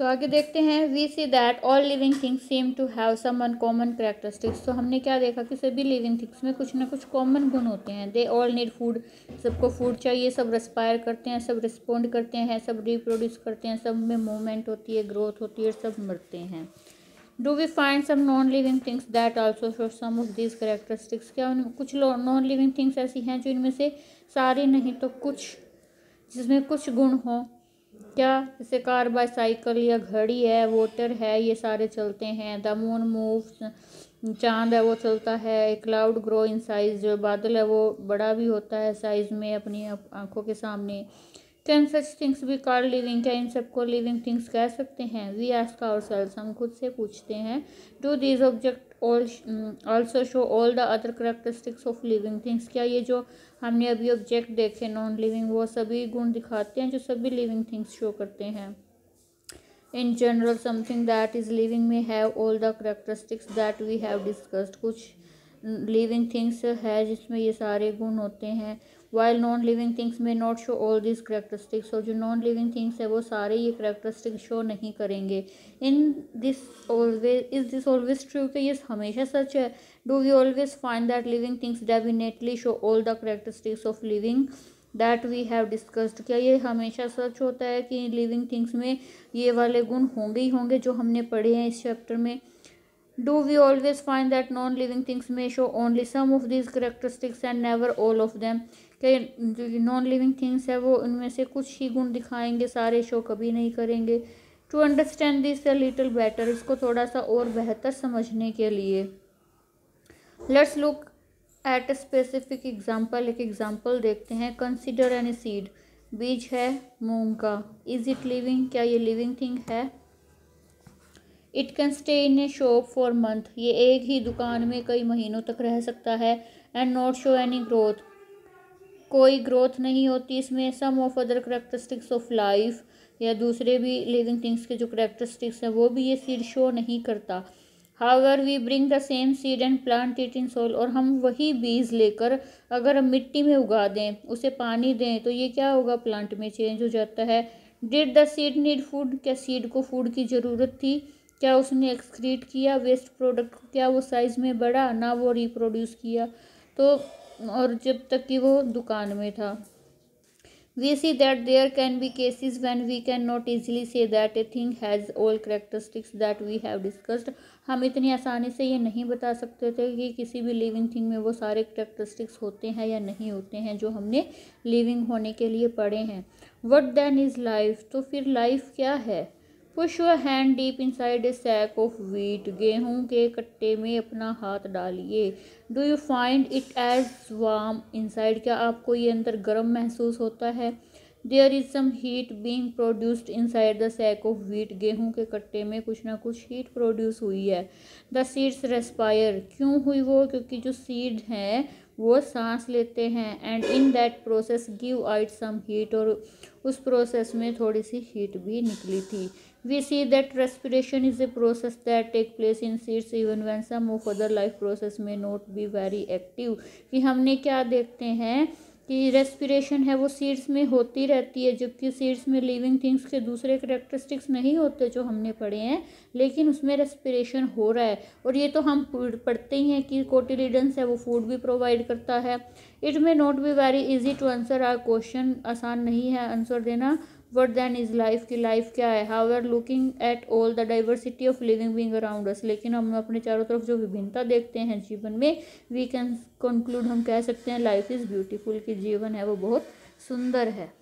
तो आगे देखते हैं, we see that all living things seem to have some uncommon characteristics. तो हमने क्या देखा कि सभी लिविंग थिंग्स में कुछ ना कुछ कॉमन गुण होते हैं। दे ऑल नीड फूड, सबको फूड चाहिए, सब रेस्पायर करते हैं, सब रिस्पोंड करते हैं, सब रिप्रोड्यूस करते हैं, सब में मूवमेंट होती है, ग्रोथ होती है, सब मरते हैं। Do we find some non living things that also show some of these characteristics. क्या कुछ नॉन लिविंग थिंग्स ऐसी हैं जो इनमें से सारी नहीं तो कुछ, जिसमें कुछ गुण हो। क्या, जैसे कार, बाईसाइकिल या घड़ी है, वाटर है, ये सारे चलते हैं। द मून मूव, चांद है वो चलता है। क्लाउड ग्रो इन साइज, जो बादल है वो बड़ा भी होता है साइज में अपनी आंखों के सामने। Can such things be called living, क्या इन सबको लिविंग थिंग्स कह सकते हैं। वी आस्क आवरसेल्व्स, हम खुद से पूछते हैं। Do these object also show all the other characteristics of living things, क्या ये जो हमने अभी ऑब्जेक्ट देखे नॉन लिविंग, वो सभी गुण दिखाते हैं जो सभी लिविंग थिंग्स शो करते हैं। In general something that is living में have all the characteristics that we have discussed, कुछ लिविंग थिंग्स है जिसमें ये सारे गुण होते हैं। वाइल नॉन लिविंग थिंग्स में not show all this characteristics, और जो नॉन लिविंग थिंग्स है वो सारे ये कैरेक्टरिस्टिक शो नहीं करेंगे। In this always, is this always true, कि ये हमेशा सच है। Do we always find that living things definitely show all the characteristics of living that we have discussed, क्या ये हमेशा सच होता है कि लिविंग थिंग्स में ये वाले गुण होंगे ही होंगे जो हमने पढ़े हैं इस चैप्टर में। Do we always find that non living things में show only some of this characteristics and never all of them, क्या जो नॉन लिविंग थिंग्स है वो उनमें से कुछ ही गुण दिखाएंगे, सारे शो कभी नहीं करेंगे। To understand this a little better, इसको थोड़ा सा और बेहतर समझने के लिए let's look at a specific example, एक एग्जाम्पल देखते हैं। कंसिडर एनी सीड, बीज है मूंग का। इज इट लिविंग, क्या ये लिविंग थिंग है। It can stay in A shop for month, ये एक ही दुकान में कई महीनों तक रह सकता है। And not show any growth, कोई ग्रोथ नहीं होती इसमें। Some of other characteristics of life, या दूसरे भी लिविंग थिंग्स के जो करेक्टरिस्टिक्स हैं वो भी ये सीड शो नहीं करता। However we bring the same seed and plant it in soil, और हम वही बीज लेकर अगर हम मिट्टी में उगा दें, उसे पानी दें, तो ये क्या होगा, प्लांट में चेंज हो जाता है। Did the seed need food, क्या सीड को फूड की ज़रूरत थी। क्या उसने एक्सक्रीट किया वेस्ट प्रोडक्ट को, क्या वो साइज में बढ़ा, ना वो रिप्रोड्यूस किया, तो और जब तक कि वो दुकान में था। We see that there can be cases when we cannot easily say that a thing has all characteristics that we have discussed. हम इतनी आसानी से ये नहीं बता सकते थे कि किसी भी लिविंग थिंग में वो सारे कैरेक्टरिस्टिक्स होते हैं या नहीं होते हैं जो हमने लिविंग होने के लिए पढ़े हैं। What then is life? तो फिर लाइफ क्या है। Push your hand deep inside a sack of wheat, गेहूं के कट्टे में अपना हाथ डालिए। Do you find it as warm inside, क्या आपको ये अंदर गर्म महसूस होता है। There is some heat being produced inside the sack of wheat, गेहूं के कट्टे में कुछ ना कुछ हीट प्रोड्यूस हुई है। द सीड्स रेस्पायर, क्यों हुई वो, क्योंकि जो सीड हैं वो सांस लेते हैं। And in that process give out some heat, और उस प्रोसेस में थोड़ी सी हीट भी निकली थी। We see that respiration is a process that take place in seeds even when some of other life process may not be very active, कि हमने क्या देखते हैं कि रेस्पिरेशन है वो सीड्स में होती रहती है, जबकि सीड्स में लिविंग थिंग्स के दूसरे करेक्टरिस्टिक्स नहीं होते जो हमने पढ़े हैं, लेकिन उसमें रेस्पिरेशन हो रहा है। और ये तो हम पढ़ते ही हैं कि कोटिलिडन्स है वो फूड भी प्रोवाइड करता है। It may not be very easy to answer our question, आसान नहीं है आंसर देना। What then is life, की लाइफ क्या है। However, looking at all the diversity of living being around us, लेकिन हम अपने चारों तरफ जो विभिन्नता देखते हैं जीवन में, we can conclude, हम कह सकते हैं लाइफ इज़ ब्यूटीफुल, की जीवन है वो बहुत सुंदर है।